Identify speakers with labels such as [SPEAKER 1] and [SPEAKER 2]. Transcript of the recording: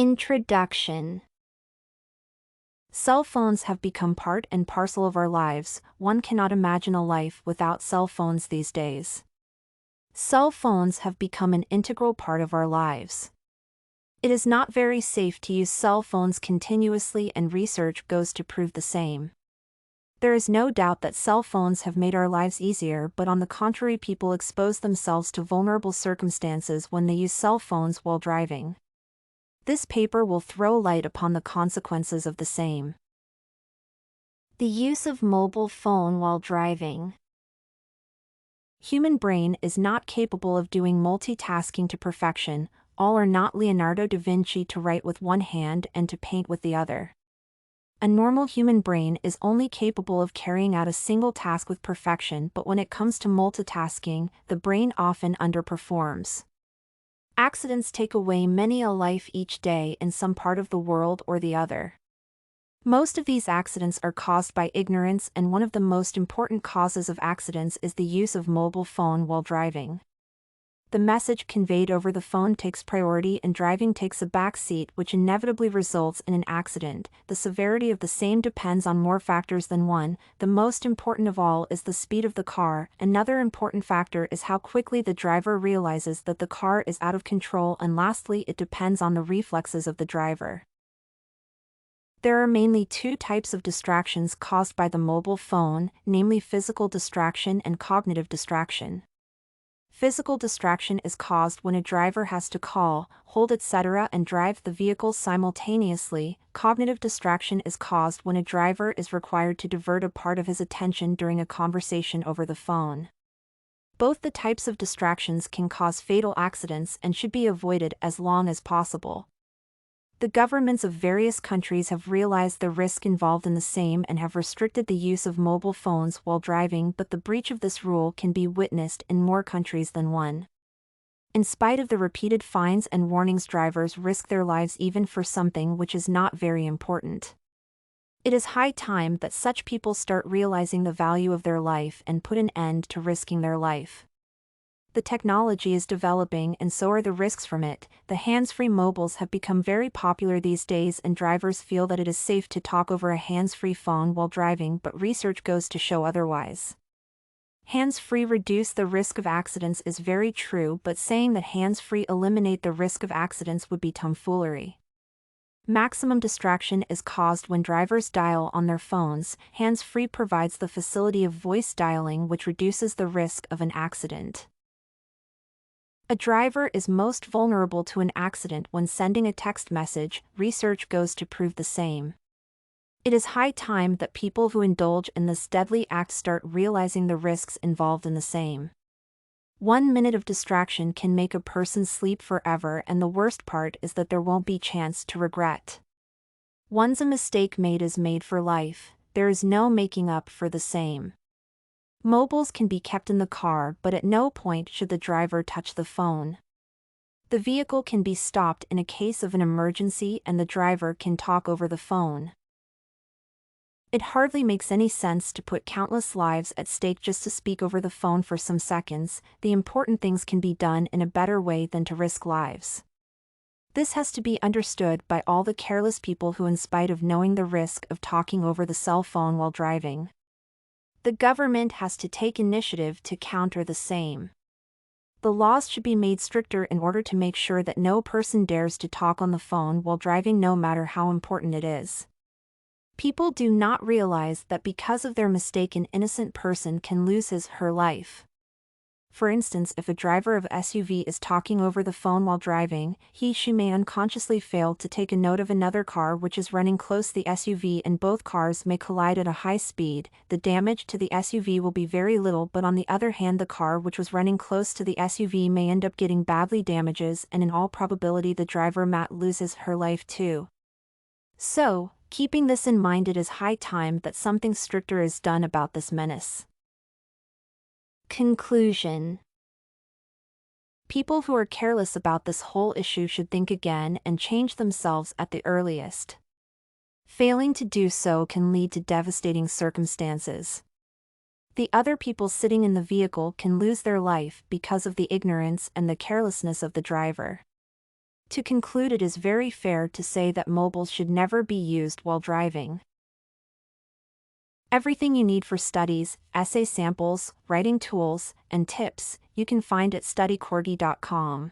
[SPEAKER 1] Introduction. Cell phones have become part and parcel of our lives. One cannot imagine a life without cell phones these days. Cell phones have become an integral part of our lives. It is not very safe to use cell phones continuously, and research goes to prove the same. There is no doubt that cell phones have made our lives easier, but on the contrary, people expose themselves to vulnerable circumstances when they use cell phones while driving. This paper will throw light upon the consequences of the same. The use of mobile phone while driving. Human brain is not capable of doing multitasking to perfection. All are not Leonardo da Vinci to write with one hand and to paint with the other. A normal human brain is only capable of carrying out a single task with perfection, but when it comes to multitasking, the brain often underperforms. Accidents take away many a life each day in some part of the world or the other. Most of these accidents are caused by ignorance, and one of the most important causes of accidents is the use of mobile phone while driving. The message conveyed over the phone takes priority and driving takes a back seat, which inevitably results in an accident. The severity of the same depends on more factors than one. The most important of all is the speed of the car. Another important factor is how quickly the driver realizes that the car is out of control, and lastly, it depends on the reflexes of the driver. There are mainly two types of distractions caused by the mobile phone, namely physical distraction and cognitive distraction. Physical distraction is caused when a driver has to call, hold, etc., and drive the vehicle simultaneously. Cognitive distraction is caused when a driver is required to divert a part of his attention during a conversation over the phone. Both the types of distractions can cause fatal accidents and should be avoided as long as possible. The governments of various countries have realized the risk involved in the same and have restricted the use of mobile phones while driving, but the breach of this rule can be witnessed in more countries than one. In spite of the repeated fines and warnings, drivers risk their lives even for something which is not very important. It is high time that such people start realizing the value of their life and put an end to risking their life. The technology is developing, and so are the risks from it. The hands-free mobiles have become very popular these days, and drivers feel that it is safe to talk over a hands-free phone while driving, but research goes to show otherwise. Hands-free reduce the risk of accidents is very true, but saying that hands-free eliminate the risk of accidents would be tomfoolery. Maximum distraction is caused when drivers dial on their phones. Hands-free provides the facility of voice dialing, which reduces the risk of an accident. A driver is most vulnerable to an accident when sending a text message. Research goes to prove the same. It is high time that people who indulge in this deadly act start realizing the risks involved in the same. 1 minute of distraction can make a person sleep forever, and the worst part is that there won't be chance to regret. Once a mistake made is made for life. There is no making up for the same. Mobiles can be kept in the car, but at no point should the driver touch the phone. The vehicle can be stopped in a case of an emergency, and the driver can talk over the phone. It hardly makes any sense to put countless lives at stake just to speak over the phone for some seconds. The important things can be done in a better way than to risk lives. This has to be understood by all the careless people who, in spite of knowing the risk of talking over the cell phone while driving, the government has to take initiative to counter the same. The laws should be made stricter in order to make sure that no person dares to talk on the phone while driving, no matter how important it is. People do not realize that because of their mistake an innocent person can lose his/her life. For instance, if a driver of SUV is talking over the phone while driving, he/she may unconsciously fail to take a note of another car which is running close to the SUV, and both cars may collide at a high speed. The damage to the SUV will be very little, but on the other hand, the car which was running close to the SUV may end up getting badly damages, and in all probability the driver might lose his/her life too. So, keeping this in mind, it is high time that something stricter is done about this menace. Conclusion. People who are careless about this whole issue should think again and change themselves at the earliest. Failing to do so can lead to devastating circumstances. The other people sitting in the vehicle can lose their life because of the ignorance and the carelessness of the driver. To conclude, it is very fair to say that mobiles should never be used while driving. Everything you need for studies, essay samples, writing tools, and tips, you can find at studycorgi.com.